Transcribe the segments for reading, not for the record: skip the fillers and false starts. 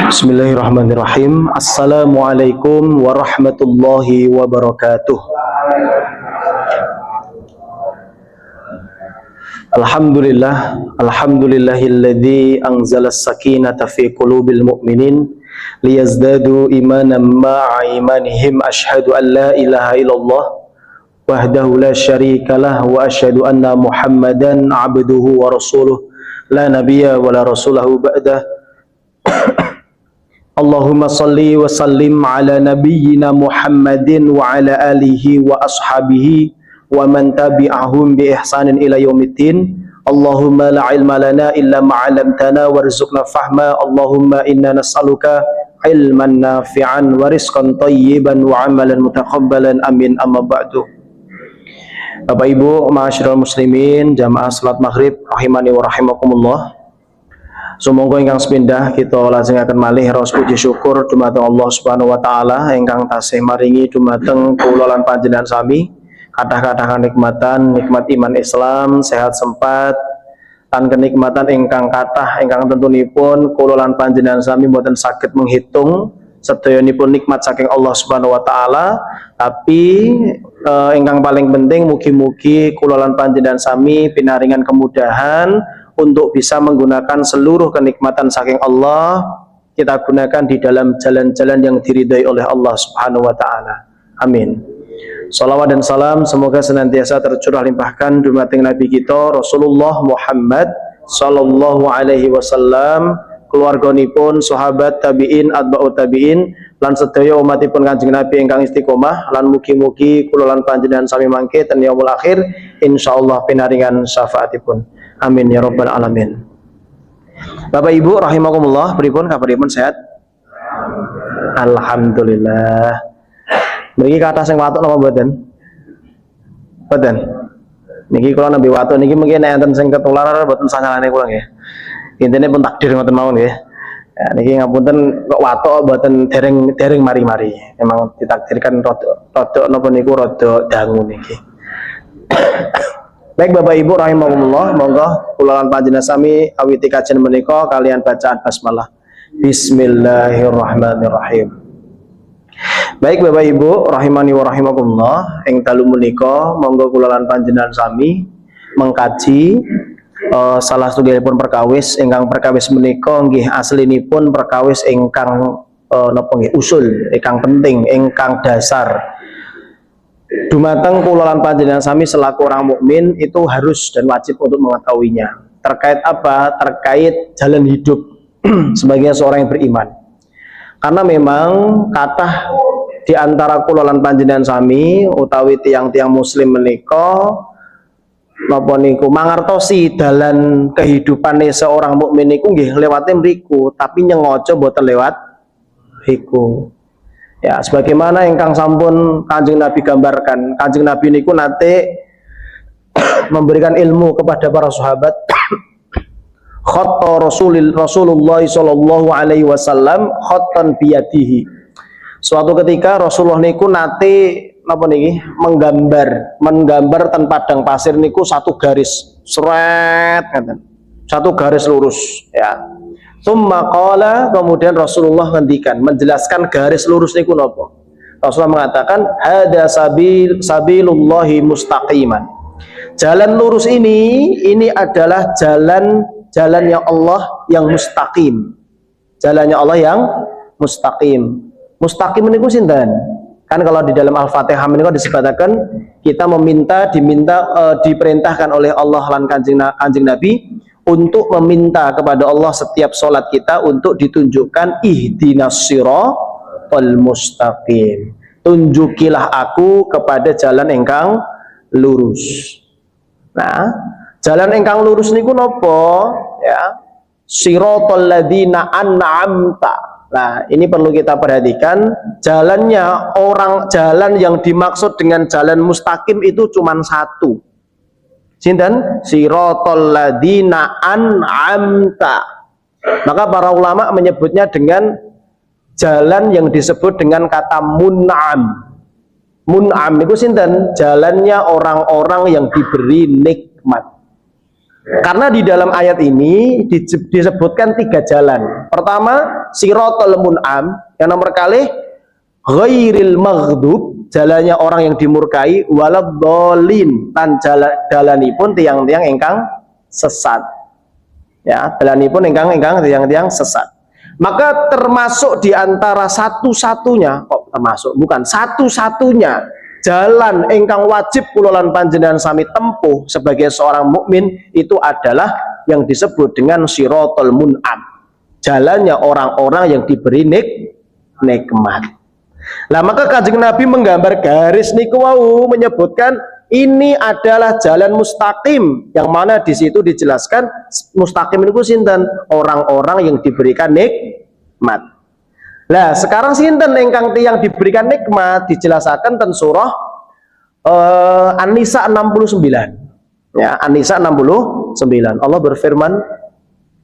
Bismillahirrahmanirrahim. Assalamualaikum warahmatullahi wabarakatuh. Alhamdulillahilladzi anzala as-sakinata fi qulubil mu'minin liyazdadu imanan ma'a imanihim. Asyhadu an la ilaha illallah wahdahu la syarikalah wa asyhadu anna Muhammadan abduhu wa rasuluh la nabiyya wa la rasulahu ba'dah. Allahumma salli wa sallim ala nabiyyina Muhammadin wa ala alihi wa ashabihi wa man tabi'ahum bi ihsanin ila yaumiddin. Allahumma la ilma lana illa ma 'allamtana warzuqna fahma. Allahumma inna nas'aluka ilman nafi'an wa rizqan thayyiban wa 'amalan mutakabbalan. Amin. Amma ba'du. Bapak Ibu, ma'asyiral muslimin, jamaah salat maghrib rahimani wa rahimakumullah. Sumangga ingkang sepindah kita lajengaken malih raos puji syukur dumateng Allah Subhanahu wa taala ingkang tasih maringi dumateng kula lan panjenengan sami kathah-kathah nikmatan, nikmat iman Islam, sehat sempat lan kenikmatan ingkang kathah ingkang tentunipun kula lan panjenengan sami boten saged menghitung sedayanipun nikmat saking Allah Subhanahu wa taala. Tapi ingkang paling penting mugi-mugi kula lan panjenengan sami pinaringan kemudahan untuk bisa menggunakan seluruh kenikmatan saking Allah, kita gunakan di dalam jalan-jalan yang diridhai oleh Allah Subhanahu wa taala. Amin. Shalawat dan salam semoga senantiasa tercurah limpahkan dumateng Nabi kita Rasulullah Muhammad sallallahu alaihi wasallam, keluarganipun, sahabat, tabi'in, atba'ut tabi'in, lan sedaya umatipun Kanjeng Nabi ingkang istiqomah, lan mugi-mugi kula lan panjenengan sami mangke ten yaumul akhir insyaallah pinaringan syafaatipun. Amin ya rabbal alamin. Bapak Ibu rahimakumullah, pripun kabaripun sehat? Alhamdulillah. Mriki kathah sing watuk napa mboten? Mboten. Niki kula nembe watuk niki mungkin enten sing ketularan mboten sanalane kula nggih. Intine pun takdir ngoten mawon nggih. Ya niki ngapunten kok watuk mboten dereng mari-mari. Memang ditakdirkan rada napa niku rada dangu niki. Baik Bapak Ibu rahimakumullah, monggo kula lan panjenengan sami awiti kajian menika kalian bacaan basmalah. Bismillahirrahmanirrahim. Baik Bapak Ibu rahimani wa rahimakumullah, ing dalu menika monggo kula lan panjenengan sami mengkaji salah satunggalipun perkawis ingkang perkawis menika nggih aslinipun perkawis ingkang napa nggih usul ingkang penting, ingkang dasar. Dumateng kula lan panjenengan sami selaku orang mukmin itu harus dan wajib untuk mengetahuinya. Terkait apa? Terkait jalan hidup sebagai seorang yang beriman. Karena memang kathah di antara kula lan panjenengan sami utawi tiang-tiang muslim menika napa niku mangertosi dalan kehidupane seorang mukmin niku nggih lewate mriku, tapi nyengaja boten lewat iku. Ya, sebagaimana ingkang sampun Kanjeng Nabi gambarkan, Kanjeng Nabi niku nate memberikan ilmu kepada para sahabat. Khatta Rasulullah sallallahu alaihi wasallam khattan biyadihi. Suatu ketika Rasulullah niku nate napa niki menggambar ten padang pasir niku satu garis seret ngaten. Satu garis lurus ya. Tsumma qala, kemudian Rasulullah ngendikan menjelaskan garis lurus niku napa. Rasulullah mengatakan hada sabilullahi mustaqiman. Jalan lurus ini adalah jalannya Allah yang mustaqim. Jalannya Allah yang mustaqim. Mustaqim niku sinten? Kan kalau di dalam Al-Fatihah menika disebutkan kita diperintahkan oleh Allah lan Kanjeng Nabi untuk meminta kepada Allah setiap sholat kita untuk ditunjukkan ihdinas siratal mustaqim. Tunjukilah aku kepada jalan ingkang lurus. Nah, jalan ingkang lurus niku napa? Ya. Siratal ladzina an'amta. Nah, ini perlu kita perhatikan, jalan yang dimaksud dengan jalan mustaqim itu cuma satu. Sinten? Siratal ladzina an'amta. Maka para ulama menyebutnya dengan jalan yang disebut dengan kata mun'am. Mun'am itu sinten? Jalannya orang-orang yang diberi nikmat. Karena di dalam ayat ini disebutkan 3 jalan. Pertama, siratal mun'am, yang nomor kali ghairil maghdub, jalannya orang yang dimurkai, waladhdallin, tan dalanipun tiang-tiang ingkang sesat. Ya, dalanipun ingkang tiang-tiang sesat. Maka termasuk di antara satu-satunya, bukan satu-satunya jalan ingkang wajib kula lan panjenengan sami tempuh sebagai seorang mukmin itu adalah yang disebut dengan siratal mun'am. Jalannya orang-orang yang diberi nikmat. Lah maka Kanjeng Nabi menggambar garis niku wau, menyebutkan ini adalah jalan mustaqim, yang mana di situ dijelaskan mustaqim niku sinten? Orang-orang yang diberikan nikmat. Lah sekarang sinten ingkang tiyang diberikan nikmat dijelaskan ten surah An-Nisa 69. Ya, An-Nisa 69. Allah berfirman,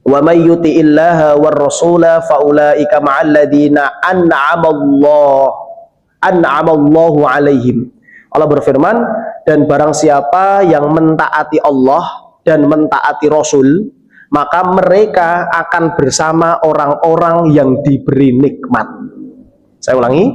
"Wa may yuti'illaha war rasula faulaika ma'al ladzina an'amallahu 'alaihim." Allah berfirman, dan barang siapa yang mentaati Allah dan mentaati Rasul, maka mereka akan bersama orang-orang yang diberi nikmat. Saya ulangi,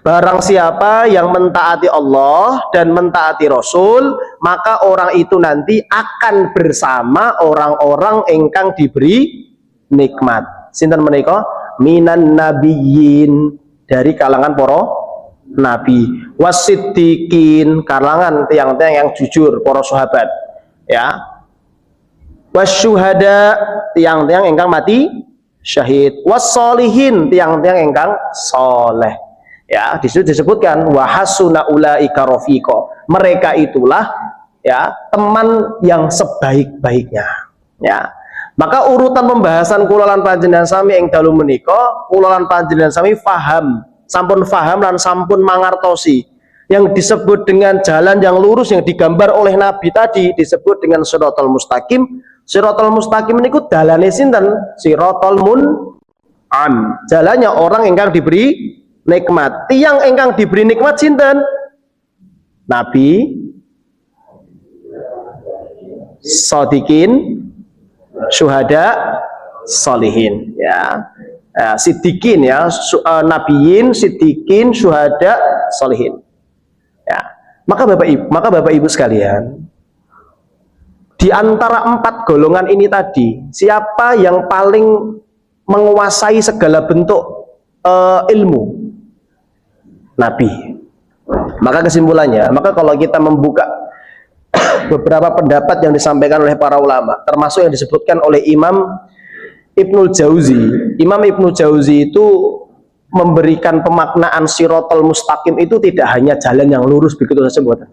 barang siapa yang mentaati Allah dan mentaati Rasul, maka orang itu nanti akan bersama orang-orang ingkang diberi nikmat. Sinten menika? Minan nabiyyin, dari kalangan para nabi, wasiddiqin, kalangan tiang-tiang yang jujur, para sahabat, ya, wasyuhada, tiang-tiang ingkang mati syahid, wassolihin, tiang-tiang ingkang soleh. Ya, disitu disebutkan wahasuna ulaika rafiqa, mereka itulah ya teman yang sebaik-baiknya. Ya, maka urutan pembahasan kula lan panjenengan sami ing dalu menika, kula lan panjenengan sami sampun faham lan sampun mangartosi yang disebut dengan jalan yang lurus yang digambar oleh Nabi tadi disebut dengan siratal mustaqim. Siratal mustaqim niku dalane sinten? Siratal mun'am, jalannya orang ingkang diberi nikmat. Tiang ingkang diberi nikmat sinten? Nabi, shodiqin, syuhada, sholihin, ya. Siddiqin, ya, nabiyin, siddiqin, syuhada, sholihin. Ya. Maka Bapak Ibu sekalian, di antara 4 golongan ini tadi, siapa yang paling menguasai segala bentuk ilmu? Nabi. Maka kesimpulannya, maka kalau kita membuka beberapa pendapat yang disampaikan oleh para ulama, termasuk yang disebutkan oleh Imam Ibnul Jauzi. Imam Ibnul Jauzi itu memberikan pemaknaan siratal mustaqim itu tidak hanya jalan yang lurus begitu saja, bukan.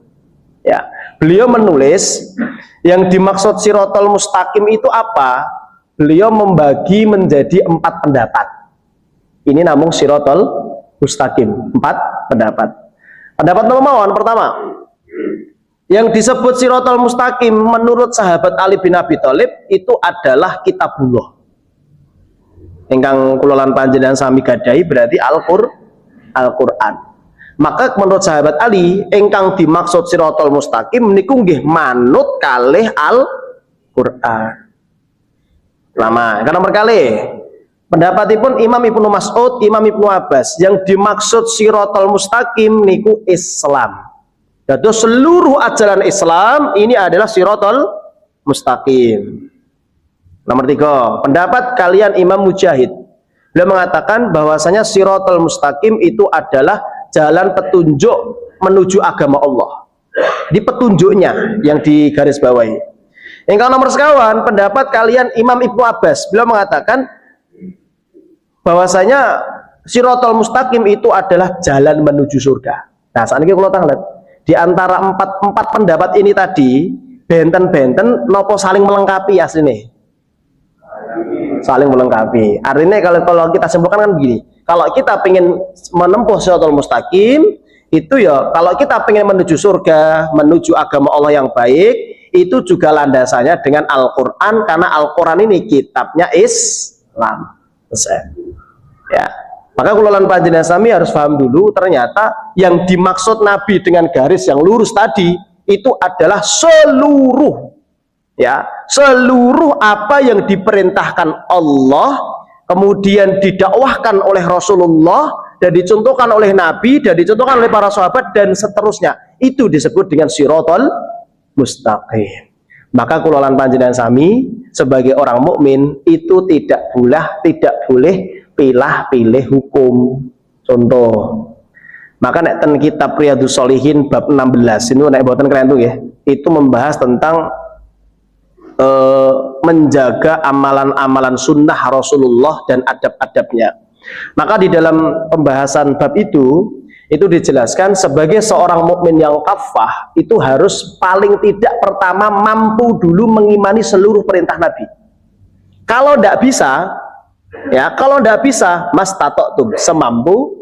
Ya, beliau menulis yang dimaksud siratal mustaqim itu apa? Beliau membagi menjadi 4 pendapat. Ini namun siratal mustaqim, 4 pendapat. Pendapat nomor pertama, yang disebut siratal mustaqim menurut sahabat Ali bin Abi Thalib itu adalah kitabullah. Ingkang kula lan panjenengan sami gadahi berarti Al-Qur'an. Maka menurut sahabat Ali ingkang dimaksud siratal mustaqim niku nggih manut kalih Al-Qur'an. Lama, karena berkali pendapatipun Imam Ibnu Mas'ud, Imam Ibnu Abbas, yang dimaksud siratal mustaqim niku Islam. Jadi seluruh ajaran Islam ini adalah siratal mustaqim. Nomor 3, pendapat kalian Imam Mujahid. Beliau mengatakan bahwasanya siratal mustaqim itu adalah jalan petunjuk menuju agama Allah. Di petunjuknya yang digarisbawahi. Yang nomor sekawan, pendapat kalian Imam Ibnu Abbas. Beliau mengatakan bahwasanya siratal mustaqim itu adalah jalan menuju surga. Nah, saat ini kalau tanglet di antara empat pendapat ini tadi, benten-benten nopo saling melengkapi aslinya. Saling melengkapi. Artinya kalau kita simpulkan kan begini, kalau kita pengen menempuh siratal mustaqim itu ya, kalau kita pengen menuju surga, menuju agama Allah yang baik, itu juga landasannya dengan Al-Quran, karena Al-Quran ini kitabnya Islam. Ya, maka kula lan panjenengan sami harus paham dulu, ternyata yang dimaksud Nabi dengan garis yang lurus tadi itu adalah seluruh, Ya, seluruh apa yang diperintahkan Allah, kemudian didakwahkan oleh Rasulullah dan dicontohkan oleh Nabi dan dicontohkan oleh para sahabat dan seterusnya, itu disebut dengan siratal mustaqim. Maka kulolan panjenengan sami sebagai orang mukmin itu tidak boleh pilih hukum. Contoh, maka nek ten kitab Riyadhus Shalihin bab 16 ini nek boten keren tuh ya, itu membahas tentang menjaga amalan-amalan sunnah Rasulullah dan adab-adabnya. Maka di dalam pembahasan bab itu dijelaskan sebagai seorang mukmin yang kafah itu harus paling tidak pertama mampu dulu mengimani seluruh perintah Nabi. Kalau tidak bisa, ya kalau tidak bisa, mas tatoktum, semampu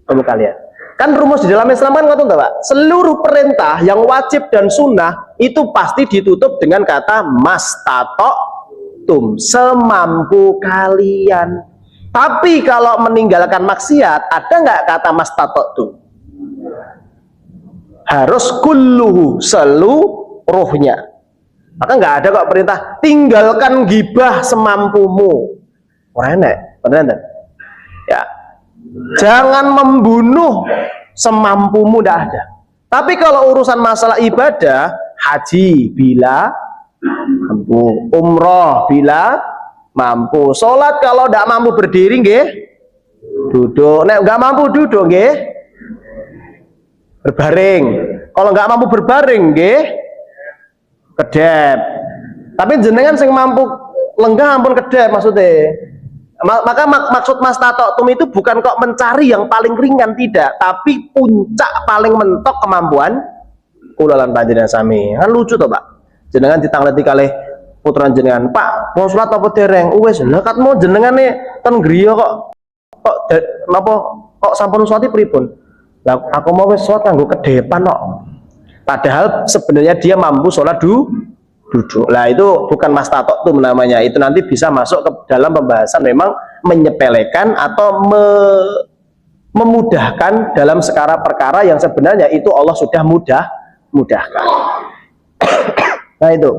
kalian. Kan rumus di dalam Islam kan ngoten Pak. Seluruh perintah yang wajib dan sunnah itu pasti ditutup dengan kata mastata'tum, semampu kalian. Tapi kalau meninggalkan maksiat, ada nggak kata mastata'tum? Harus kulluhu, seluruhnya. Maka nggak ada kok perintah tinggalkan gibah semampumu. Ora enak, bener. Ya. Jangan membunuh semampumu, tidak ada. Tapi kalau urusan masalah ibadah, haji bila mampu, umroh bila mampu, sholat kalau tidak mampu berdiri nggih duduk, nek nggak mampu duduk nggih berbaring, kalau nggak mampu berbaring nggih kedep. Tapi jenengan sing mampu lenggah ampun kedep maksudnya. Maka maksud mastata'tum itu bukan kok mencari yang paling ringan, tidak, tapi puncak paling mentok kemampuan kulalan panjenengan sami. Kan lucu toh Pak, jenengan ditangleti kalih puteran jenengan, Pak mau sholat apa dereng? Wes lha katmu jenengane ten griya kok napa kok sampun sholat pripun? Lah aku mau wis sholat nganggo kedepan kok. Padahal sebenarnya dia mampu sholat duduk. Lah itu bukan mastata'tum namanya. Itu nanti bisa masuk ke dalam pembahasan memang menyepelekan atau memudahkan dalam sekara perkara yang sebenarnya itu Allah sudah mudahkan. Nah itu.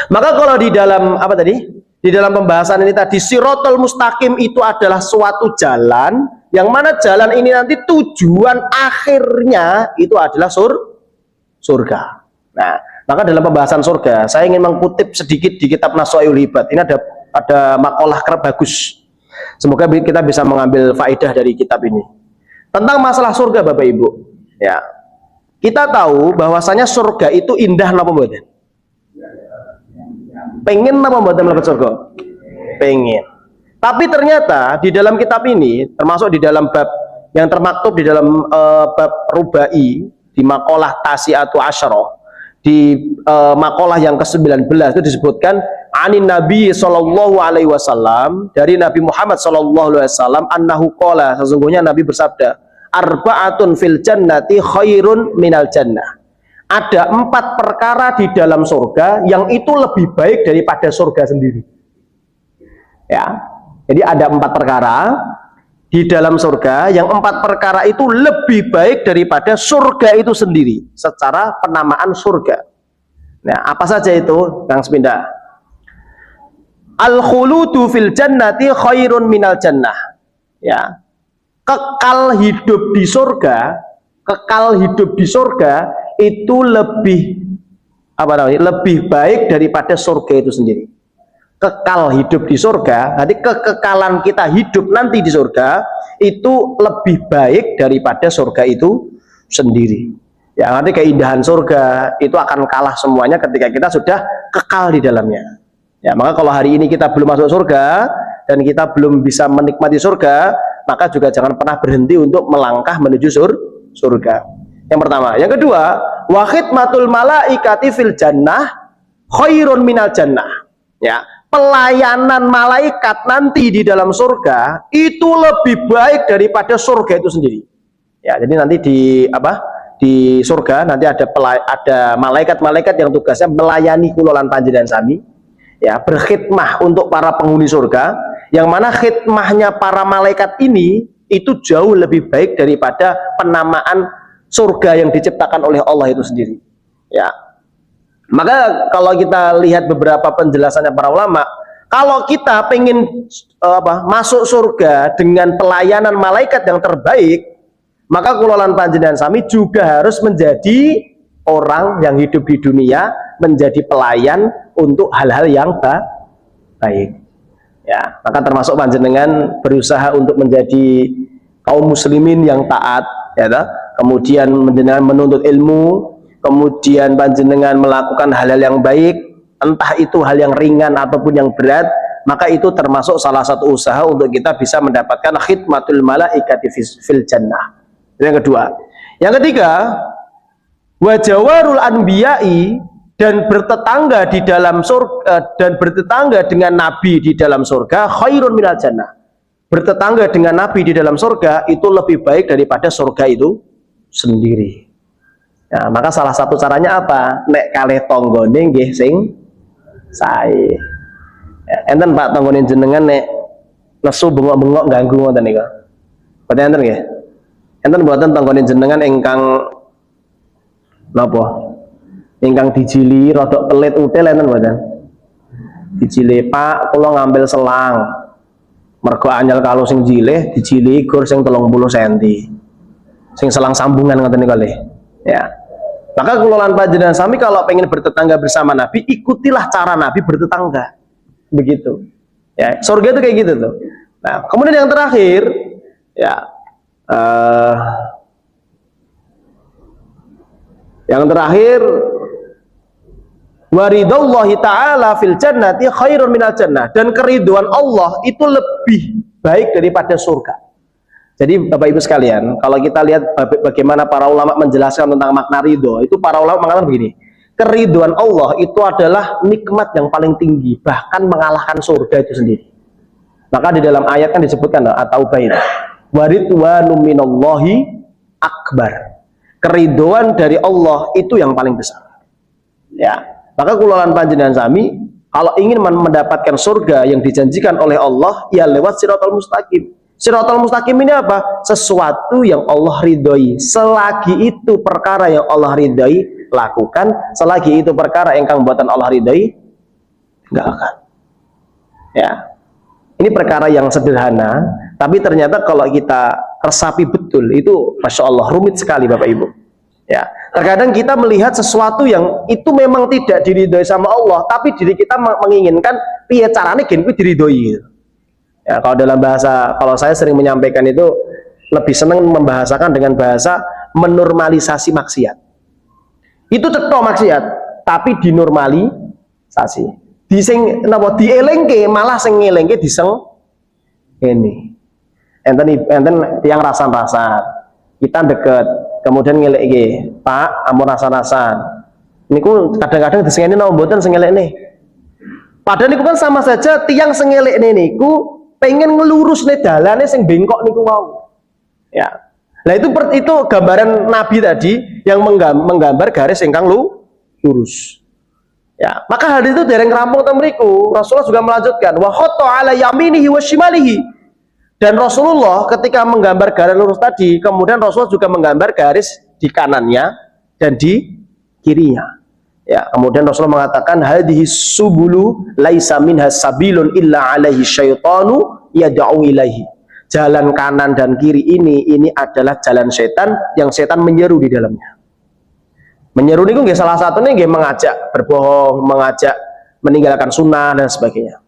Maka kalau di dalam apa tadi? Di dalam pembahasan ini tadi siratal mustaqim itu adalah suatu jalan yang mana jalan ini nanti tujuan akhirnya itu adalah surga. Nah, maka dalam pembahasan surga, saya ingin mengutip sedikit di kitab Nashaiul Ibad. Ini ada makalah bagus. Semoga kita bisa mengambil faedah dari kitab ini. Tentang masalah surga Bapak Ibu. Ya. Kita tahu bahwasanya surga itu indah napa mboten? Pengen napa mboten mlebet surga? Pengen. Tapi ternyata di dalam kitab ini, termasuk di dalam bab yang termaktub di dalam bab Rubai di makalah Tasi'atu Asyarah, di makalah yang ke-19 itu disebutkan anin Nabi sallallahu alaihi wasallam, dari Nabi Muhammad sallallahu alaihi wasallam, annahu qala, sesungguhnya Nabi bersabda, arba'atun fil jannati khairun minal jannah. Ada 4 perkara di dalam surga yang itu lebih baik daripada surga sendiri. Ya. Jadi ada 4 perkara di dalam surga yang 4 perkara itu lebih baik daripada surga itu sendiri secara penamaan surga. Nah, apa saja itu, Kang Sepindah? Al-khuludu fil jannati khairun minal jannah. Ya. Kekal hidup di surga itu lebih lebih baik daripada surga itu sendiri. Kekal hidup di surga, nanti kekekalan kita hidup nanti di surga itu lebih baik daripada surga itu sendiri. Ya, nanti keindahan surga itu akan kalah semuanya ketika kita sudah kekal di dalamnya. Ya, maka kalau hari ini kita belum masuk surga dan kita belum bisa menikmati surga, maka juga jangan pernah berhenti untuk melangkah menuju surga. Yang pertama, yang kedua, wa khidmatul malaikati fil jannah khairun minal jannah. Ya, pelayanan malaikat nanti di dalam surga itu lebih baik daripada surga itu sendiri. Ya, jadi nanti di surga nanti ada malaikat-malaikat yang tugasnya melayani kulolan panjenengan sami, ya, berkhidmah untuk para penghuni surga, yang mana khidmahnya para malaikat ini itu jauh lebih baik daripada penamaan surga yang diciptakan oleh Allah itu sendiri. Ya. Maka kalau kita lihat beberapa penjelasannya para ulama, kalau kita pengen masuk surga dengan pelayanan malaikat yang terbaik, maka kulolan panjenengan sami juga harus menjadi orang yang hidup di dunia menjadi pelayan untuk hal-hal yang baik. Ya, maka termasuk panjenengan berusaha untuk menjadi kaum muslimin yang taat, ya toh? Kemudian panjenengan menuntut ilmu, kemudian panjenengan melakukan hal-hal yang baik, entah itu hal yang ringan ataupun yang berat, maka itu termasuk salah satu usaha untuk kita bisa mendapatkan khidmatul malaikati fil jannah. Yang kedua. Yang ketiga, wajawarul anbiya'i, dan bertetangga di dalam surga, dan bertetangga dengan nabi di dalam surga khairun minal jannah. Bertetangga dengan nabi di dalam surga itu lebih baik daripada surga itu sendiri. Nah, maka salah satu caranya apa? Nek kalih tanggane nggih sing sae. Ya, enten Pak tanggane jenengan nek nesu bengok-bengok ganggu ngoten niku. Boten enten nggih. Enten mboten tanggane jenengan ingkang napa? Ingkang dijili rodok pelit util enten mboten? Dijili, Pak, kula ngambil selang. Mergo anyel kalau sing jilih dijili gur sing 30 cm. Sing selang sambungan ngoten niku nggih. Ya. Maka kula lan panjenengan sami kalau pengen bertetangga bersama Nabi, ikutilah cara Nabi bertetangga. Begitu. Ya, surga itu kayak gitu tuh. Nah, kemudian yang terakhir, ya, yang terakhir, waridallahi ta'ala fil jannati khairun minal jannah, dan keriduan Allah itu lebih baik daripada surga. Jadi Bapak Ibu sekalian, kalau kita lihat bagaimana para ulama menjelaskan tentang makna ridho, itu para ulama mengatakan begini, keriduan Allah itu adalah nikmat yang paling tinggi, bahkan mengalahkan surga itu sendiri. Maka di dalam ayat kan disebutkan At-Taubah itu, waridwanu minallahi akbar, keriduan dari Allah itu yang paling besar. Ya, maka kulolan panjenengan sami kalau ingin mendapatkan surga yang dijanjikan oleh Allah, ya lewat siratal mustaqim. Siratal mustaqim ini apa? Sesuatu yang Allah ridhoi. Selagi itu perkara yang Allah ridhoi, lakukan. Selagi itu perkara yang kang buatan Allah ridhoi, enggak akan. Ya, ini perkara yang sederhana, tapi ternyata kalau kita resapi betul, itu Masya Allah rumit sekali Bapak Ibu. Ya, terkadang kita melihat sesuatu yang itu memang tidak diridhoi sama Allah, tapi diri kita menginginkan piye carane gen kuwi diridhoi gitu. Ya, kalau dalam bahasa, kalau saya sering menyampaikan itu lebih senang membahasakan dengan bahasa menormalisasi maksiat. Itu tetap maksiat, tapi dinormalisasi. Di sing napa dielengke, malah sing ngelengke diseng ini. Enten tiang rasan-rasan. Kita deket, kemudian ngeleke, Pak, ampun rasan-rasan. Niku kadang-kadang disengeni napa mboten sing ngelekne. Padahal niku kan sama saja tiang sing ngelekne niku pengen ngelurus nih dalane sing bengkok niku wau. Ya. Nah itu gambaran Nabi tadi yang menggambar garis ingkang lurus. Ya, maka hal itu dereng rampung teng mriku. Rasulullah juga melanjutkan wa khatta ala yaminihi wa shimalihi. Dan Rasulullah ketika menggambar garis lurus tadi, kemudian Rasulullah juga menggambar garis di kanannya dan di kirinya. Ya, kemudian Rasulullah mengatakan hadhihi subulu laisa minha sabilun illa alaihi syaitanu yad'u ilaihi. Jalan kanan dan kiri ini adalah jalan setan yang setan menyeru di dalamnya. Menyeru niku nggih salah satunya nggih mengajak berbohong, mengajak meninggalkan sunnah dan sebagainya.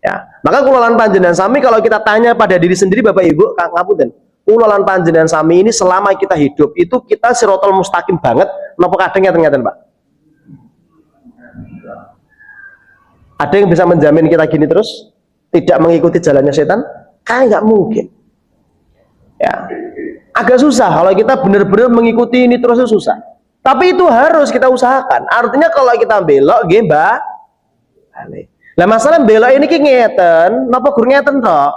Ya, maka kula lan panjenengan sami kalau kita tanya pada diri sendiri Bapak Ibu, ngapunten. Kula lan panjenengan sami ini selama kita hidup itu kita siratal mustaqim banget napa kadang ngeten-ngeten, Pak? Ada yang bisa menjamin kita gini terus tidak mengikuti jalannya setan? Kan nggak mungkin. Ya, agak susah kalau kita benar-benar mengikuti ini terus susah. Tapi itu harus kita usahakan. Artinya kalau kita belok, nggih Mbak. Lah masalah belok ini ki ngeten, napa gur ngeten tok?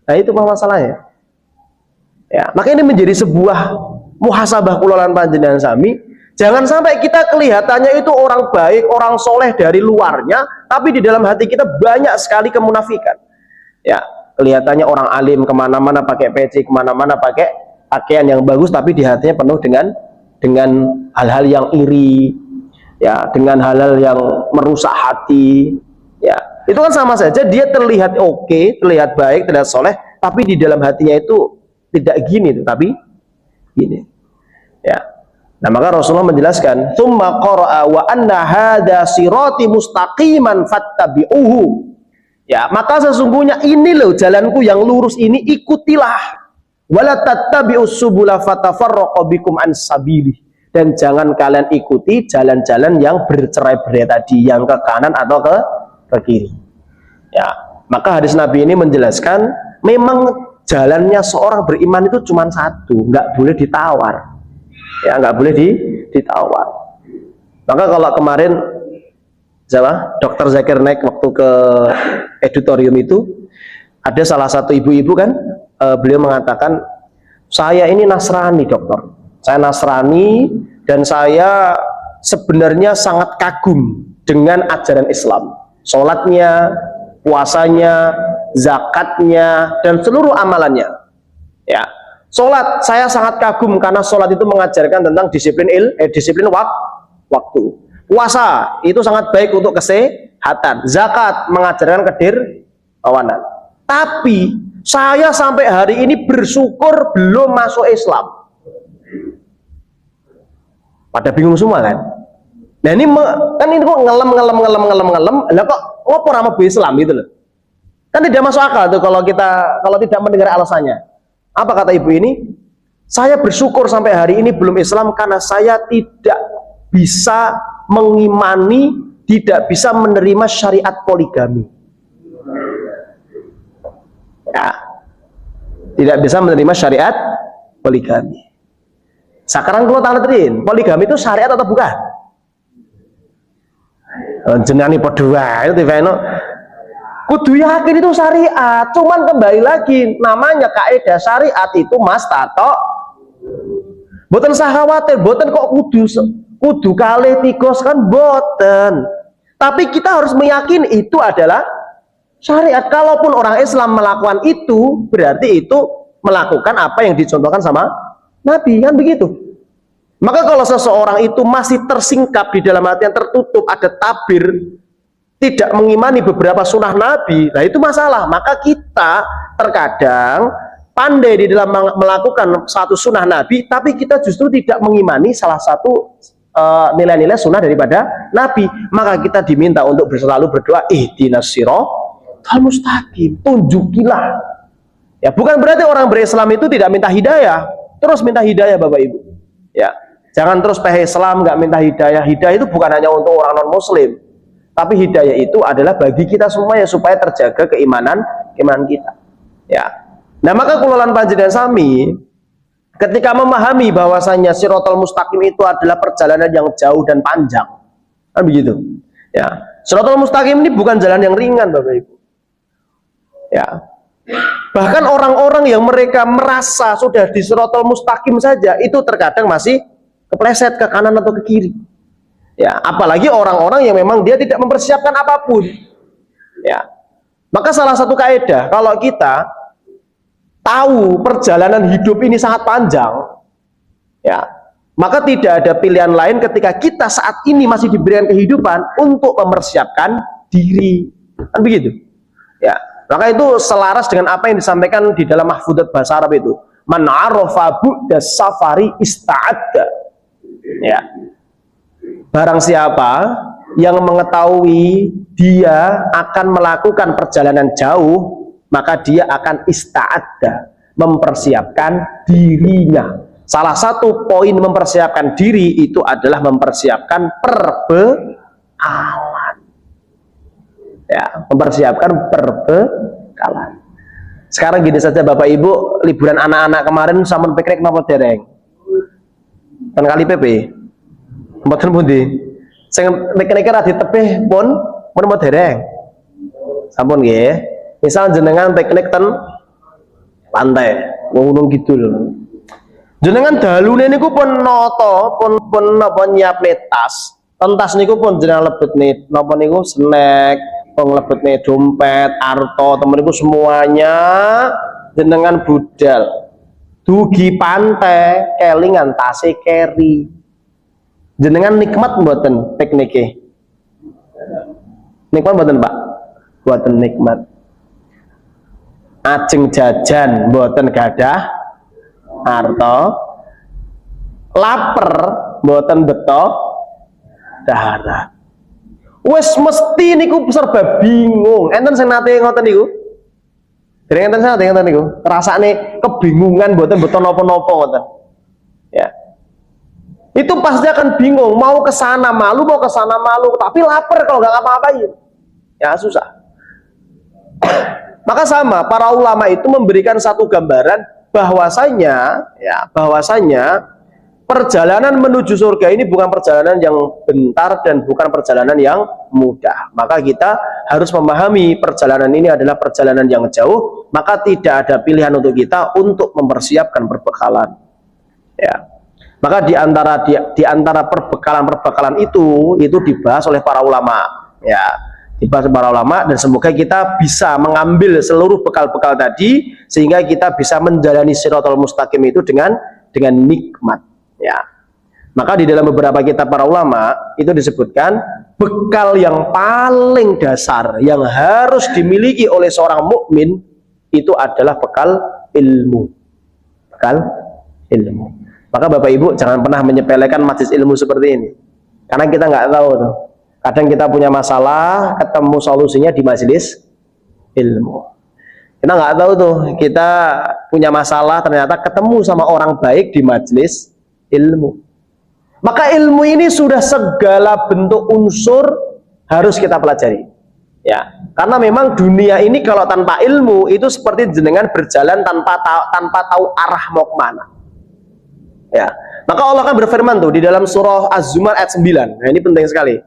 Nah itu masalahnya. Ya, maka ini menjadi sebuah muhasabah kula lan panjenengan sami. Jangan sampai kita kelihatannya itu orang baik, orang soleh dari luarnya, tapi di dalam hati kita banyak sekali kemunafikan. Ya, kelihatannya orang alim kemana-mana pakai peci, kemana-mana pakai pakaian yang bagus, tapi di hatinya penuh dengan hal-hal yang iri, ya, dengan hal-hal yang merusak hati, ya, itu kan sama saja dia terlihat oke, terlihat baik, terlihat soleh, tapi di dalam hatinya itu tidak gini, tapi gini, ya. Nah, maka Rasulullah menjelaskan, "Tsumma qara'a wa anna hadza sirati mustaqiman fattabi'uhu." Ya, maka sesungguhnya ini loh jalanku yang lurus ini, ikutilah. Wala tattabi'us subula fatafarraqu bikum an sabili. Dan jangan kalian ikuti jalan-jalan yang bercerai-berai tadi, yang ke kanan atau ke kiri. Ya, maka hadis Nabi ini menjelaskan memang jalannya seorang beriman itu cuma satu, nggak boleh ditawar. Ya, nggak boleh ditawar. Maka kalau kemarin Dr. Zakir Naik waktu ke editorium itu, ada salah satu ibu-ibu kan, beliau mengatakan, saya ini Nasrani dokter, saya Nasrani dan saya sebenarnya sangat kagum dengan ajaran Islam, sholatnya, puasanya, zakatnya, dan seluruh amalannya. Ya, sholat saya sangat kagum karena sholat itu mengajarkan tentang disiplin waktu. Puasa itu sangat baik untuk kesehatan. Zakat mengajarkan kedermawanan. Tapi saya sampai hari ini bersyukur belum masuk Islam. Pada bingung semua kan? Nah ini kan ini kok ngelem. Lah kok ngopo ora mlebu Islam gitu loh. Kan tidak masuk akal tuh kalau tidak mendengar alasannya. Apa kata ibu ini? Saya bersyukur sampai hari ini belum Islam karena saya tidak bisa mengimani, tidak bisa menerima syariat poligami. Ya, tidak bisa menerima syariat poligami. Sekarang kalau tanda terin, poligami itu syariat atau bukan? Jenani podua itu kudu yakin itu syariat. Cuman kembali lagi, namanya kaidah syariat itu mas tato. Boten usah khawatir, boten kok kudu kalih tigos kan boten. Tapi kita harus meyakini itu adalah syariat. Kalaupun orang Islam melakukan itu, berarti itu melakukan apa yang dicontohkan sama Nabi, kan begitu. Maka kalau seseorang itu masih tersingkap di dalam hati yang tertutup, ada tabir, tidak mengimani beberapa sunnah Nabi, nah itu masalah. Maka kita terkadang pandai di dalam melakukan satu sunnah Nabi, tapi kita justru tidak mengimani salah satu nilai-nilai sunnah daripada Nabi. Maka kita diminta untuk selalu berdoa, ihdinas siratal mustaqim, tunjukilah. Ya, bukan berarti orang berislam itu tidak minta hidayah, terus minta hidayah Bapak Ibu. Ya, jangan terus PH Islam nggak minta hidayah. Hidayah itu bukan hanya untuk orang non Muslim, tapi hidayah itu adalah bagi kita semua ya, supaya terjaga keimanan kita. Ya, nah maka kulolan panjenengan sami ketika memahami bahwasanya Siratal Mustaqim itu adalah perjalanan yang jauh dan panjang, kan begitu. Ya, Siratal Mustaqim ini bukan jalan yang ringan Bapak Ibu. Ya, bahkan orang-orang yang mereka merasa sudah di Siratal Mustaqim saja itu terkadang masih kepleset ke kanan atau ke kiri. Ya, apalagi orang-orang yang memang dia tidak mempersiapkan apapun. Ya, maka salah satu kaidah kalau kita tahu perjalanan hidup ini sangat panjang, ya, maka tidak ada pilihan lain ketika kita saat ini masih diberikan kehidupan untuk mempersiapkan diri, kan begitu. Ya, maka itu selaras dengan apa yang disampaikan di dalam Mahfudzat bahasa Arab itu, man arafa bu'da safari ista'adda. Ya, barang siapa yang mengetahui dia akan melakukan perjalanan jauh, maka dia akan ista'adda, mempersiapkan dirinya. Salah satu poin mempersiapkan diri itu adalah mempersiapkan perbekalan. Ya, mempersiapkan perbekalan. Sekarang gini saja Bapak Ibu, liburan anak-anak kemarin sampun piknik napa dereng? Ten kali PP. Mboten pundi. Sing piknik ra ditebih pun dereng. Sampun nggih. Misal jenengan piknik ten pantai, gunung gitu loh. Jenengan dalune niku pun noto, pun napa nyiapne tas. Tas niku pun jenengan lebetne napa niku snack, lebetne dompet, arto, temen niku semuanya jenengan budal. Dugi pantai, kelingan tase keri. Jenengan nikmat mboten piknike? Nikmat mboten, Pak? Mboten nikmat. Ajeng jajan mboten gadah harta. Laper mboten beto daharat. Wes mesti niku serba bingung. Enten sing nate ngoten niku? Dereng enten sing nate ngoten niku? Rasane kebingungan mboten beto napa-napa ngoten. Ya. Itu pasti akan bingung, mau ke sana malu, mau ke sana malu, tapi lapar kalau nggak ngapa-ngapain. Ya susah. Maka sama, para ulama itu memberikan satu gambaran bahwasanya perjalanan menuju surga ini bukan perjalanan yang bentar dan bukan perjalanan yang mudah. Maka kita harus memahami perjalanan ini adalah perjalanan yang jauh, maka tidak ada pilihan untuk kita untuk mempersiapkan perbekalan. Ya. Maka di antara perbekalan itu dibahas oleh para ulama, ya, dibahas oleh para ulama, dan semoga kita bisa mengambil seluruh bekal-bekal tadi sehingga kita bisa menjalani Shirathul Mustaqim itu dengan nikmat, ya. Maka di dalam beberapa kitab para ulama itu disebutkan bekal yang paling dasar yang harus dimiliki oleh seorang mukmin itu adalah bekal ilmu. Bekal ilmu. Maka Bapak Ibu jangan pernah menyepelekan majelis ilmu seperti ini, karena kita nggak tahu tuh. Kadang kita punya masalah, ketemu solusinya di majelis ilmu. Kita nggak tahu tuh, kita punya masalah ternyata ketemu sama orang baik di majelis ilmu. Maka ilmu ini sudah segala bentuk unsur harus kita pelajari. Ya, karena memang dunia ini kalau tanpa ilmu itu seperti jenengan berjalan tanpa tahu arah mau kemana. Ya, maka Allah kan berfirman tuh di dalam surah Az-Zumar ayat 9. Nah, ini penting sekali.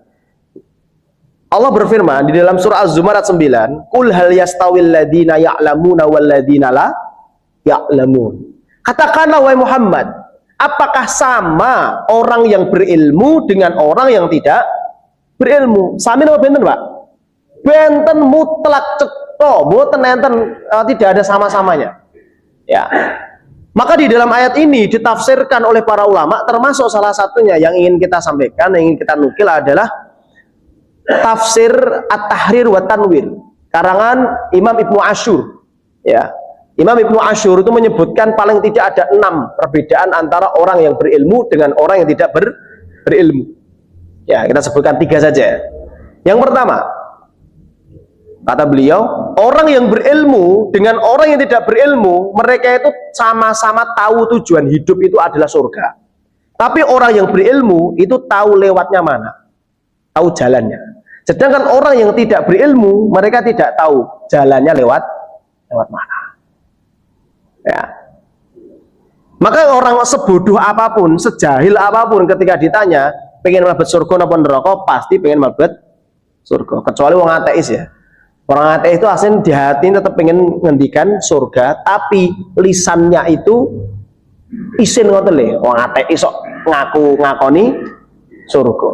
Allah berfirman di dalam surah Az-Zumar ayat 9, "Qul hal yastawil ladzina ya'lamuna wal ladzina la ya'lamun." Katakanlah wahai Muhammad, apakah sama orang yang berilmu dengan orang yang tidak berilmu? Sami apa benten, Pak? Benten mutlak cetha, mboten enten tidak ada sama-samanya. Ya. Maka di dalam ayat ini ditafsirkan oleh para ulama, termasuk salah satunya yang ingin kita sampaikan, yang ingin kita nukil adalah tafsir At-Tahrir wa Tanwir karangan Imam Ibnu Asyur. Ya, Imam Ibnu Asyur itu menyebutkan paling tidak ada 6 perbedaan antara orang yang berilmu dengan orang yang tidak berilmu. Ya, kita sebutkan 3 saja. Yang pertama, kata beliau, orang yang berilmu dengan orang yang tidak berilmu, mereka itu sama-sama tahu tujuan hidup itu adalah surga. Tapi orang yang berilmu itu tahu lewatnya mana, tahu jalannya. Sedangkan orang yang tidak berilmu, mereka tidak tahu jalannya lewat mana. Ya. Maka orang sebodoh apapun, sejahil apapun, ketika ditanya pengen mlebet surga napa neraka, pasti pengen mlebet surga. Kecuali wong ateis ya. Orang ateis itu aslinya di hati tetap pengen ngendikan surga, tapi lisannya itu isin ngoten lho. Orang ateis sok ngakoni surga.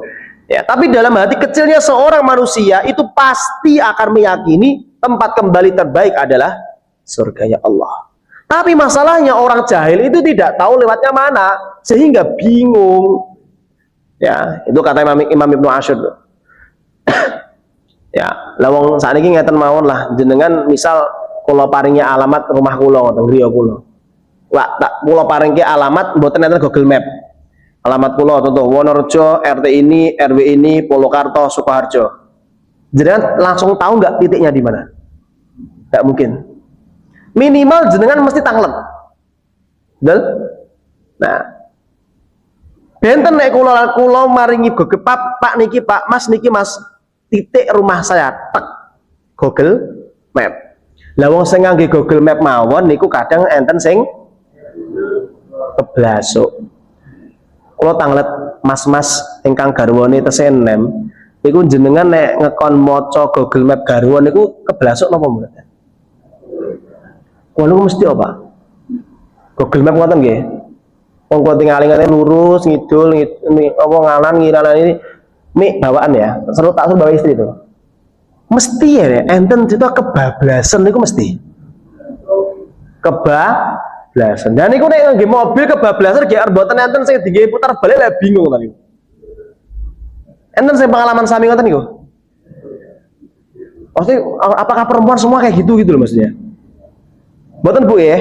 Ya, tapi dalam hati kecilnya seorang manusia itu pasti akan meyakini tempat kembali terbaik adalah surganya Allah. Tapi masalahnya orang jahil itu tidak tahu lewatnya mana, sehingga bingung. Ya, itu kata Imam Ibnu Asyur. Ya, lawang saat ini ngeten mawon lah, jenengan misal kula paringi alamat rumah kula ngoten griya kula. Wah, tak kula paringi alamat mboten enten Google Map. Alamat kula contoh Wonorejo, RT ini, RW ini, Polokarto, Sukoharjo. Jenengan langsung tahu nggak titiknya di mana? Nggak mungkin. Minimal jenengan mesti tanglem. Betul? Nah, benten nek kula maringi Google Pak niki Pak, Mas niki Mas, titik rumah saya, tek Google Map. Lah wong sing ngangge Google Map mawon niku kadang enten sing keblasuk. Kula tanglet mas-mas ingkang garwane tesih enem, niku jenengan nek ngekon maca Google Map garwa niku keblasuk napa mboten? Kula mesti apa? Google Map ngoten nggih. Wong kula tingali-tingali lurus ngidul apa nganan ngiranan ini mik bawaan ya. Seru tak suruh bawa istri itu. Mesti ya enten itu kebablasan niku mesti. Kebablasan. Dan niku nek nggih mobil kebablasan nggih mboten enten sing digawe putar balik lah bingung tadi. Enten saya pengalaman sami ngoten niku. Maksudnya apakah perempuan semua kayak gitu loh maksudnya? Mboten Bu ya?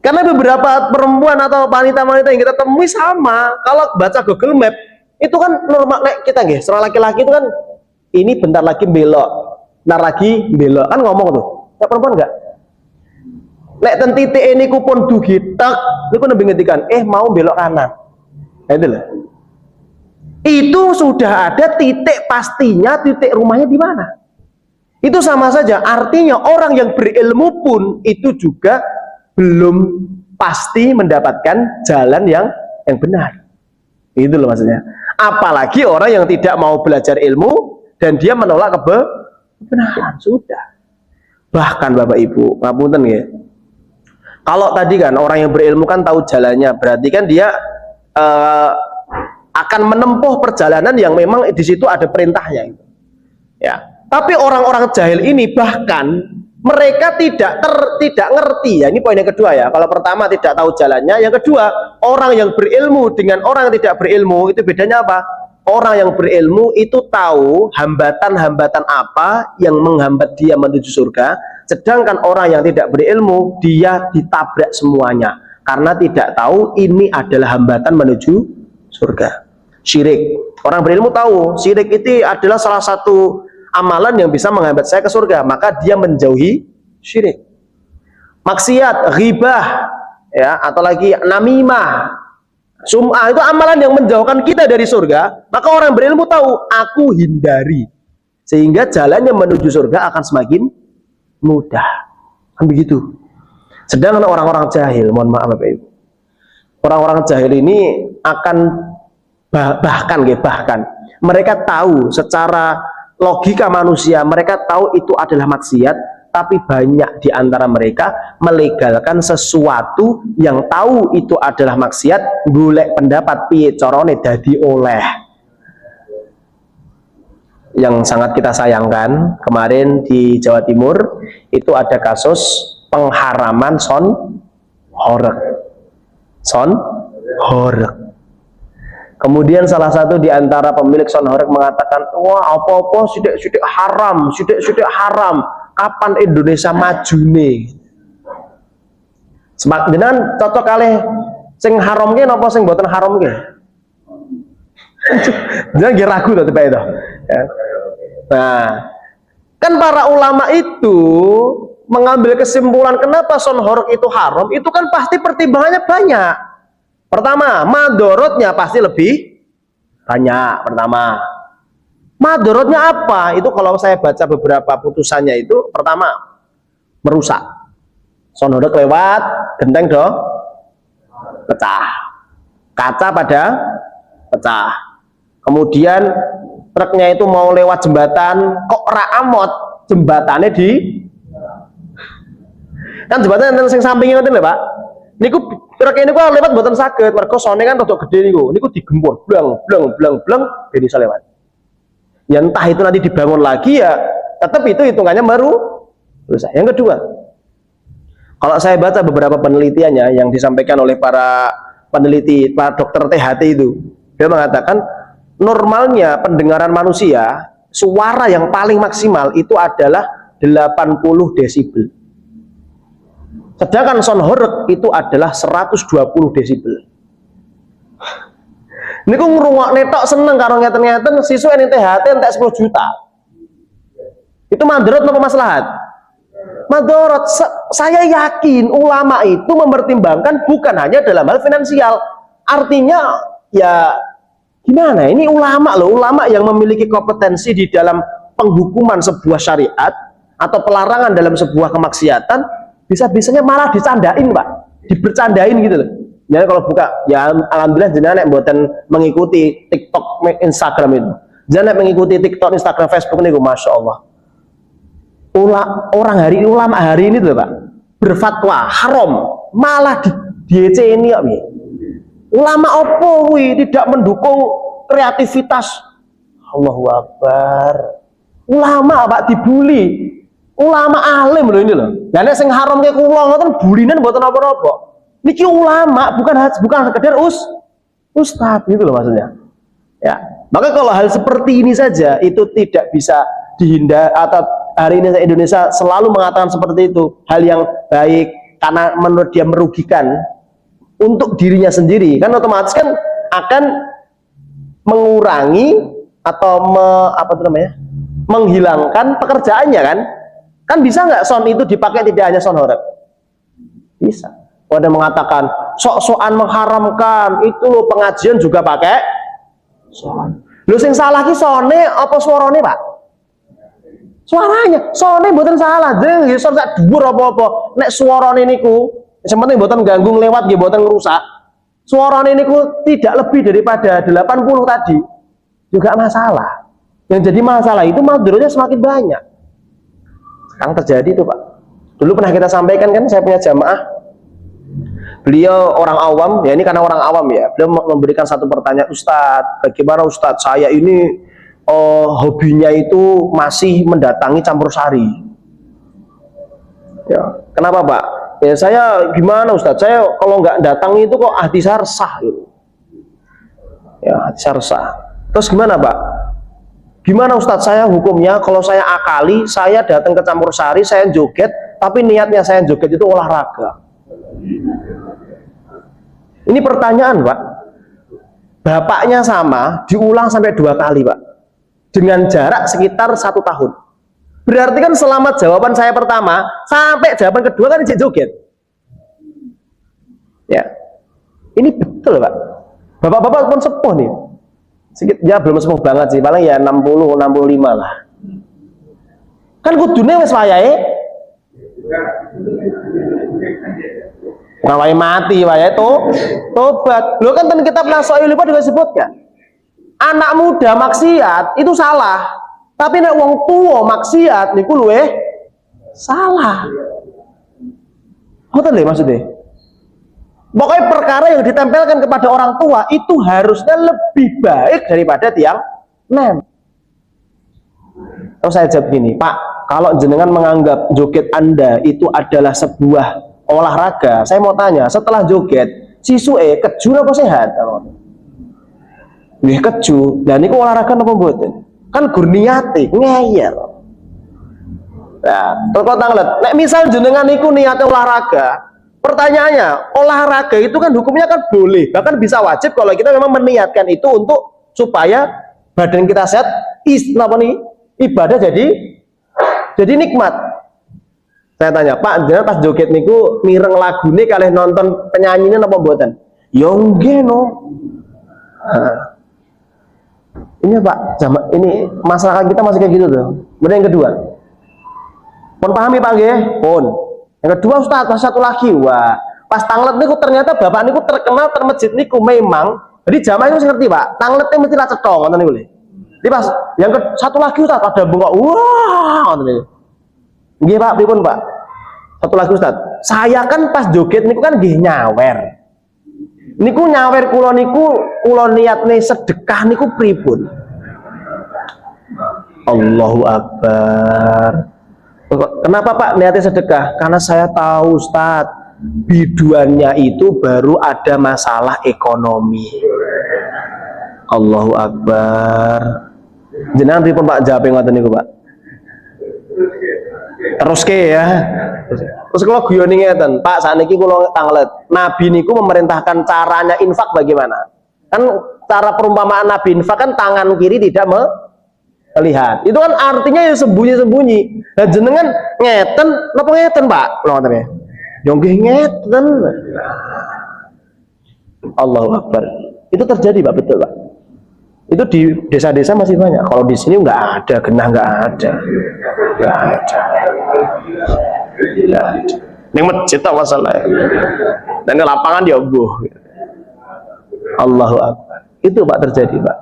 Karena beberapa perempuan atau wanita-wanita yang kita temui sama, kalau baca Google Map itu kan normal kita nggih, seorang laki-laki itu kan ini bentar lagi belok, bentar lagi belok, kan ngomong tuh. Ya perempuan enggak? Nek ten titik ini kupon dugi tak, niku nembe ngetikan, mau belok kanan. Nah, itu loh. Itu sudah ada titik pastinya, titik rumahnya di mana. Itu sama saja, artinya orang yang berilmu pun itu juga belum pasti mendapatkan jalan yang benar. Itu loh maksudnya. Apalagi orang yang tidak mau belajar ilmu dan dia menolak kebenaran, sudah. Bahkan Bapak Ibu, ngapunten ya. Kalau tadi kan orang yang berilmu kan tahu jalannya, berarti kan dia akan menempuh perjalanan yang memang di situ ada perintahnya. Ya. Tapi orang-orang jahil ini bahkan mereka tidak ngerti. Ya, ini poin yang kedua ya. Kalau pertama tidak tahu jalannya, yang kedua orang yang berilmu dengan orang yang tidak berilmu itu bedanya apa? Orang yang berilmu itu tahu hambatan-hambatan apa yang menghambat dia menuju surga, sedangkan orang yang tidak berilmu dia ditabrak semuanya karena tidak tahu ini adalah hambatan menuju surga. Syirik. Orang berilmu tahu syirik itu adalah salah satu amalan yang bisa menghambat saya ke surga, maka dia menjauhi syirik. Maksiat, ghibah, ya, atau lagi namimah, sum'ah, itu amalan yang menjauhkan kita dari surga, maka orang berilmu tahu, aku hindari. Sehingga jalannya menuju surga akan semakin mudah. Kan begitu. Sedangkan orang-orang jahil, mohon maaf Bapak Ibu, orang-orang jahil ini akan bahkan mereka tahu secara logika manusia, mereka tahu itu adalah maksiat, tapi banyak di antara mereka melegalkan sesuatu yang tahu itu adalah maksiat, golek pendapat piye carane dadi oleh. Yang sangat kita sayangkan, kemarin di Jawa Timur itu ada kasus pengharaman son horeg. Kemudian salah satu di antara pemilik son horeg mengatakan, wah apa-apa sidik haram, kapan Indonesia maju nih? Sebab dengan cocok kalih sing haram ke napa sing mboten haram ke? Jangan ragu tuh itu. Ya. Nah, kan para ulama itu mengambil kesimpulan kenapa son horeg itu haram, itu kan pasti pertimbangannya banyak. Pertama, madorotnya pasti lebih banyak. Pertama, madorotnya apa? Itu kalau saya baca beberapa putusannya itu, pertama, merusak. Son horeg lewat, genteng do pecah, kaca pada pecah. Kemudian truknya itu mau lewat jembatan, kok raamot jembatannya di kan jembatan yang sing sampingnya nanti Pak. Niku truk ini kok lewat mboten saged, mergo sone kan rada gede niku digempur blang ben iso lewat. Ya entah itu nanti dibangun lagi ya, tetap itu hitungannya rusak. Yang kedua, kalau saya baca beberapa penelitiannya yang disampaikan oleh para peneliti, para dokter THT itu, dia mengatakan normalnya pendengaran manusia, suara yang paling maksimal itu adalah 80 desibel. Sedangkan son horeg itu adalah 120 desibel. Niku ngrungokne tok seneng karo ngeten-ngeten, siswa ning THT entek 10 juta. Itu mandorot apa maslahat? Mandorot. Saya yakin ulama itu mempertimbangkan bukan hanya dalam hal finansial. Artinya ya gimana? Ini ulama loh, ulama yang memiliki kompetensi di dalam penghukuman sebuah syariat atau pelarangan dalam sebuah kemaksiatan. Bisa-bisanya malah dicandain Pak, dibercandain gitu loh. Jadi kalau buka, ya alhamdulillah jenengan nek mboten mengikuti TikTok, Instagram itu. Jenengan mengikuti TikTok, Instagram, Facebook niku Masya Allah. Ulama hari ini tuh Pak, berfatwa haram, malah dieceni kok. Ulama opo kuwi tidak mendukung kreativitas. Allahu Akbar. Ulama Pak dibully. Ulama alim loh ini loh. Lah nek sing haram ke kula ngoten bulinan mboten apa-apa. Niki ulama bukan sekedar Ustadz gitu loh maksudnya. Ya, maka kalau hal seperti ini saja itu tidak bisa dihindar, atau hari ini Indonesia selalu mengatakan seperti itu, hal yang baik karena menurut dia merugikan untuk dirinya sendiri, kan otomatis kan akan mengurangi atau menghilangkan pekerjaannya kan. Kan bisa nggak sound itu dipakai tidak hanya sound horor? Bisa. Ada mengatakan sok-sokan mengharamkan itu loh, pengajian juga pakai sound. Lu sing salah ki sone apa suarane, Pak? Suaranya, sone mboten salah, jeng nggih son sak dhuwur apa-apa. Nek suarane niku sing penting mboten ganggu lewat nggih, mboten ngrusak. Suarane niku tidak lebih daripada 80 tadi. Juga masalah. Yang jadi masalah itu madharotnya semakin banyak. Sekarang terjadi itu, Pak. Dulu pernah kita sampaikan kan, saya punya jamaah. Beliau orang awam, ya ini karena orang awam ya. Beliau memberikan satu pertanyaan, Ustadz, bagaimana Ustadz, saya ini hobinya itu masih mendatangi campur sari. Ya, kenapa Pak? Ya saya gimana Ustadz, saya kalau nggak datangi itu kok hati saya resah gitu. Ya, hati saya resah. Terus gimana Pak? Gimana Ustadz, saya hukumnya kalau saya akali, saya datang ke campur sari, saya joget, tapi niatnya saya joget itu olahraga. Ini pertanyaan Pak. Bapaknya sama, diulang sampai 2 kali Pak, dengan jarak sekitar 1 tahun. Berarti kan selama jawaban saya pertama sampai jawaban kedua kan joget. Ya, ini betul Pak. Bapak-bapak pun sepuh nih. Sedikit, ya belum sepuh banget sih, paling ya 60-65 lah. Kan kudune wis wayahe. Bukan wayahe mati, wayahe tobat. Lho kan ten kitab Nasoil juga disebutkan. Anak muda maksiat itu salah. Tapi nek wong tua maksiat niku luwih salah. Ngoten lho maksudnya. Pokoknya perkara yang ditempelkan kepada orang tua itu harusnya lebih baik daripada tiang nem. Terus saya jawab gini, Pak, kalau jenengan menganggap joget Anda itu adalah sebuah olahraga, saya mau tanya, setelah joget, sisue keju apa sehat? Nggih keju. Lah niku olahraga apa mboten? Kan gur niate ngeyel. Nah, terus tanglet, nek misal jenengan niku niate olahraga, pertanyaannya, olahraga itu kan hukumnya kan boleh, bahkan bisa wajib kalau kita memang meniatkan itu untuk supaya badan kita sehat, ibadah jadi nikmat. Saya tanya, Pak, jangan pas joget niku mireng lagune kalih nonton penyanyinya apa mboten? Ya nggih no. Ini Pak, ini masyarakat kita masih kayak gitu tuh. Kemudian yang kedua, pun pahami Pak nggih? Pun. Yang kedua Ustaz, satu lagi, wah, pas tanglet niku ternyata bapak niku terkenal termasjid niku memang. Jadi jamaah itu ngerti Pak, tangletnya mesti lah cetong, ngoten niku lho. Jadi pas yang satu lagi Ustaz, ada bunga, wah, ngoten niku. Nggih Pak, pripun Pak? Satu lagi Ustaz, saya kan pas joget niku kan nggih nyawer. Niku nyawer kula niatne sedekah niku pripun? Allahu Akbar. Kenapa Pak niatnya sedekah? Karena saya tahu Ustadz, biduannya itu baru ada masalah ekonomi. Allahu Akbar. Jenengan pripun Pak jawab ngoten niku Pak? Terus ke ya. Terus kalau guyoni ngeten, Pak sakniki kula tanglet. Nabi niku memerintahkan caranya infak bagaimana? Kan cara perumpamaan Nabi infak kan tangan kiri tidak melihat. Itu kan artinya ya sembunyi-sembunyi. Nah jenengan ngeten, napa ngeten Pak? Lho ngoten ya. Ya nggih ngeten. Allahu Akbar. Itu terjadi Pak, betul Pak. Itu di desa-desa masih banyak. Kalau di sini nggak ada, genah nggak ada. Nggak ada. Ini masjid tak masalah. Dan di lapangan dia buh. Allahu Akbar. Itu Pak terjadi Pak.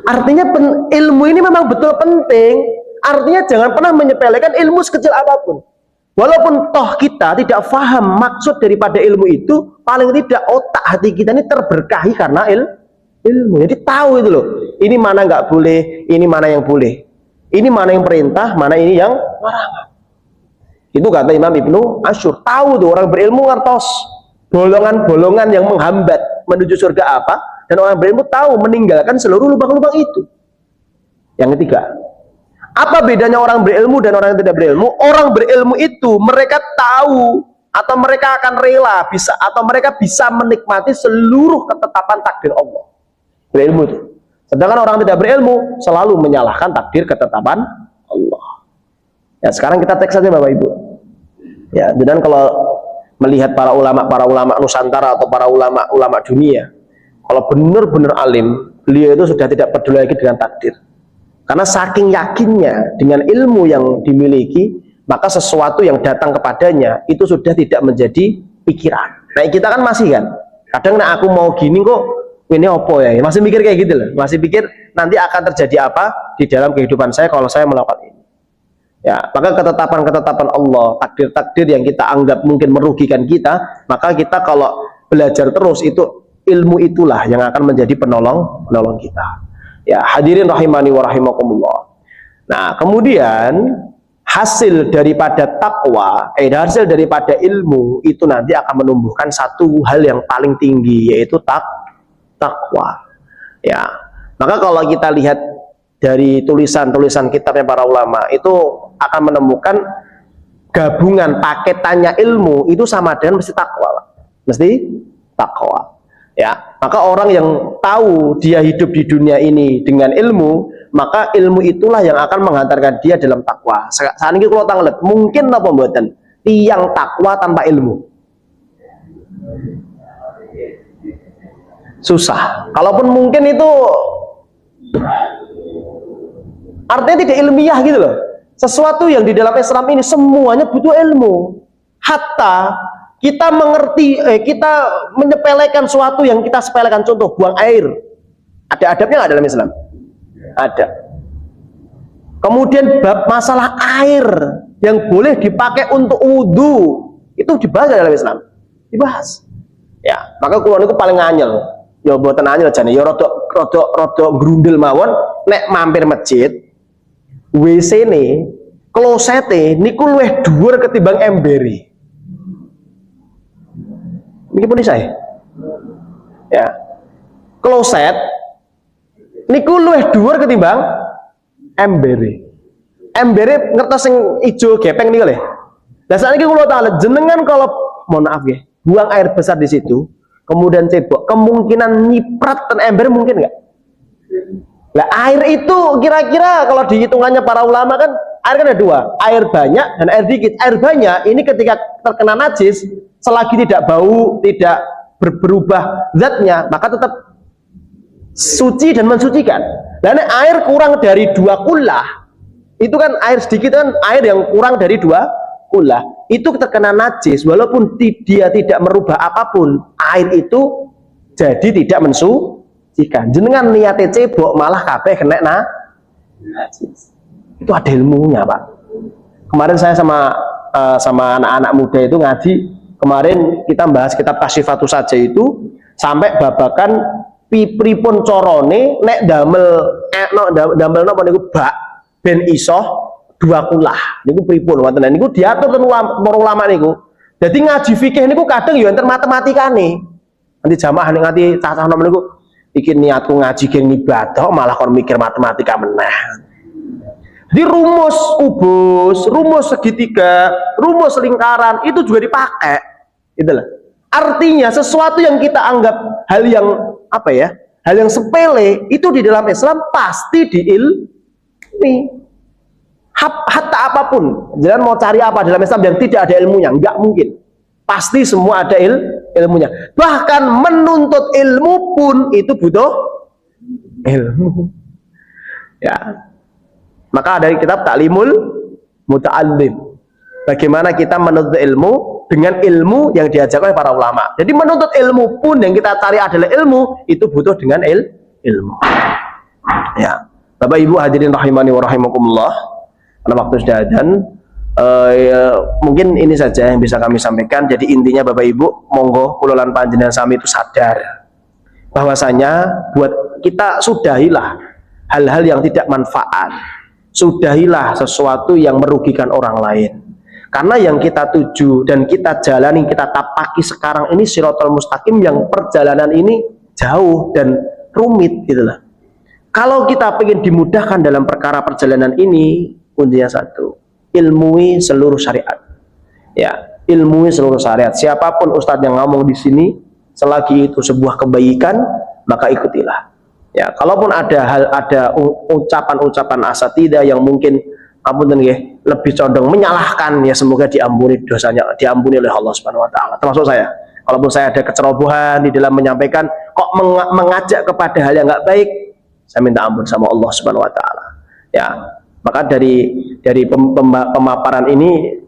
Artinya ilmu ini memang betul penting. Artinya jangan pernah menyepelekan ilmu sekecil apapun. Walaupun toh kita tidak paham maksud daripada ilmu itu, paling tidak otak hati kita ini terberkahi karena ilmu. Jadi tahu itu loh. Ini mana nggak boleh, ini mana yang boleh. Ini mana yang perintah, mana ini yang larangan. Itu kata Imam Ibnu Asyur. Tahu tuh orang berilmu ngertos. bolongan-bolongan yang menghambat menuju surga apa, dan orang berilmu tahu meninggalkan seluruh lubang-lubang itu. Yang ketiga, apa bedanya orang berilmu dan orang yang tidak berilmu? Orang berilmu itu mereka tahu atau mereka akan rela mereka bisa menikmati seluruh ketetapan takdir Allah. Berilmu itu. Sedangkan orang tidak berilmu selalu menyalahkan takdir ketetapan Allah. Ya, sekarang kita teks saja Bapak Ibu. Ya, dan kalau melihat para ulama Nusantara atau para ulama dunia, kalau benar-benar alim, beliau itu sudah tidak peduli lagi dengan takdir. Karena saking yakinnya dengan ilmu yang dimiliki, maka sesuatu yang datang kepadanya itu sudah tidak menjadi pikiran. Nah, kita kan masih kan, kadang aku mau gini kok, ini opo ya, masih mikir kayak gitu loh, masih pikir nanti akan terjadi apa di dalam kehidupan saya kalau saya melakukan ini. Ya, maka ketetapan-ketetapan Allah, takdir-takdir yang kita anggap mungkin merugikan kita, maka kita kalau belajar terus itu ilmu itulah yang akan menjadi penolong kita. Ya, hadirin rahimani wa rahimakumullah. Nah, kemudian hasil daripada takwa, hasil daripada ilmu itu nanti akan menumbuhkan satu hal yang paling tinggi, yaitu takwa. Ya, maka kalau kita lihat dari tulisan-tulisan kitabnya para ulama itu akan menemukan gabungan paketannya ilmu itu sama dengan mesti takwa. Ya, maka orang yang tahu dia hidup di dunia ini dengan ilmu, maka ilmu itulah yang akan menghantarkan dia dalam takwa. Saat ini kalau tanglet, mungkin apa mboten tiang takwa tanpa ilmu? Susah. Kalaupun mungkin itu artinya tidak ilmiah gitu loh. Sesuatu yang di dalam Islam ini semuanya butuh ilmu. Hatta kita mengerti, kita menyepelekan sesuatu yang kita sepelekan, contoh buang air. Ada adabnya nggak dalam Islam? Ada. Kemudian bab masalah air yang boleh dipakai untuk wudhu itu dibahas dalam Islam. Dibahas. Ya, maka kulon itu paling anyel. Ya buatan anyel jane. Ya rodok grundel mawon. Nek mampir masjid, WC ne, klosete niku luwih dhuwur ketimbang embere. Ini pun saya. Ya. Kloset niku luwih dhuwur ketimbang embere. Embere ngertos sing ijo gepeng niku lho. Lah sakniki kula tak jenengan kalau mohon maaf nggih, buang air besar di situ, kemudian cebok, kemungkinan nyiprat ten ember mungkin enggak? Lah air itu kira-kira kalau dihitungannya para ulama kan air kan ada dua, air banyak dan air dikit. Air banyak ini ketika terkena najis, selagi tidak bau, tidak berubah zatnya, maka tetap suci dan mensucikan. Dan air kurang dari 2 kullah, itu kan air sedikit kan air yang kurang dari 2 kullah, itu terkena najis, walaupun dia tidak merubah apapun, air itu jadi tidak mensucikan. Jenengan niate cebok malah kabeh kena najis. Itu ada ilmunya, Pak. Kemarin saya sama anak-anak muda itu ngaji. Kemarin kita bahas kitab Kasyifatus Saja itu sampai babakan pripun corone nek damel napa niku bak ben iso 2 kulah. Niku pripun wonten niku diatur ten para ulama niku. Dadi ngaji fikih niku kadang ya enten matematikane. Nanti jamaah nganti cacah nom niku iki niatku ngaji gen ibadah malah kon mikir matematika meneh. Di rumus kubus, rumus segitiga, rumus lingkaran itu juga dipakai. Itulah. Artinya sesuatu yang kita anggap hal yang apa ya? Hal yang sepele itu di dalam Islam pasti diilmi. Hatta apapun. Jangan mau cari apa dalam Islam yang tidak ada ilmunya, enggak mungkin. Pasti semua ada ilmunya. Bahkan menuntut ilmu pun itu butuh ilmu. Ya. Maka dari kitab Ta'limul Muta'allim, bagaimana kita menuntut ilmu dengan ilmu yang diajarkan oleh para ulama. Jadi menuntut ilmu pun yang kita cari adalah ilmu, itu butuh dengan ilmu. Ya, Bapak Ibu hadirin rahimani wa rahimakumullah. Karena waktu sudah adzan, mungkin ini saja yang bisa kami sampaikan. Jadi intinya Bapak Ibu, monggo kula lan panjenengan sami itu sadar bahwasanya buat kita sudahilah hal-hal yang tidak manfaat. Sudahilah sesuatu yang merugikan orang lain. Karena yang kita tuju dan kita jalani, kita tapaki sekarang ini Shiratal Mustaqim, yang perjalanan ini jauh dan rumit gitu lah. Kalau kita ingin dimudahkan dalam perkara perjalanan ini, kuncinya satu, ilmui seluruh syariat. Ya, ilmui seluruh syariat. Siapapun ustadz yang ngomong di sini, selagi itu sebuah kebaikan, maka ikutilah. Ya, kalaupun ada ucapan-ucapan asatidah yang mungkin lebih condong menyalahkan, ya semoga diampuni dosanya, diampuni oleh Allah Subhanahu wa taala. Termasuk saya. Kalaupun saya ada kecerobohan di dalam menyampaikan, kok mengajak kepada hal yang nggak baik, saya minta ampun sama Allah Subhanahu wa taala. Ya, maka dari pemaparan ini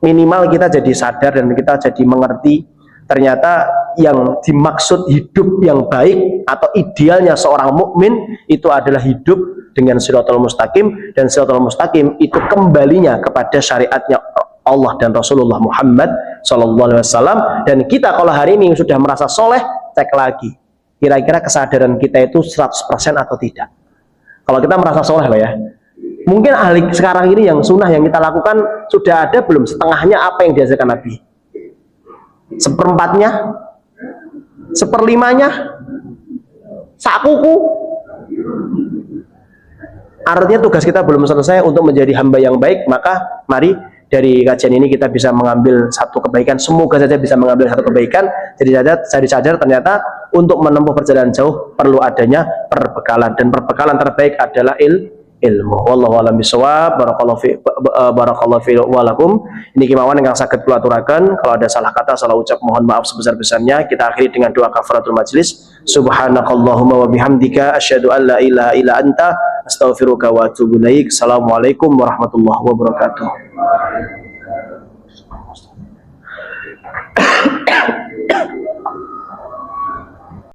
minimal kita jadi sadar dan kita jadi mengerti ternyata yang dimaksud hidup yang baik atau idealnya seorang mukmin itu adalah hidup dengan Shiratal Mustaqim, dan Shiratal Mustaqim itu kembalinya kepada syariatnya Allah dan Rasulullah Muhammad SAW. Dan kita kalau hari ini sudah merasa soleh, cek lagi kira-kira kesadaran kita itu 100% atau tidak. Kalau kita merasa soleh loh ya, mungkin ahli sekarang ini yang sunnah yang kita lakukan sudah ada belum setengahnya apa yang diajarkan Nabi, seperempatnya, seperlimanya, sakuku. Artinya tugas kita belum selesai untuk menjadi hamba yang baik. Maka mari dari kajian ini kita bisa mengambil satu kebaikan, semoga saja bisa mengambil satu kebaikan. Jadi sadar ternyata untuk menempuh perjalanan jauh perlu adanya perbekalan, dan perbekalan terbaik adalah ilmu. Wallahu a'lam bishawab. Barakallahu fi wa lakum. Ini kemauan yang saged kula aturaken. Kalau ada salah kata, salah ucap, mohon maaf sebesar-besarnya. Kita akhiri dengan doa kafaratul majlis. Subhanakallahumma wa bihamdika asyhadu an la ilaha illa anta astaghfiruka wa atubu ilaik. Assalamualaikum warahmatullahi wabarakatuh.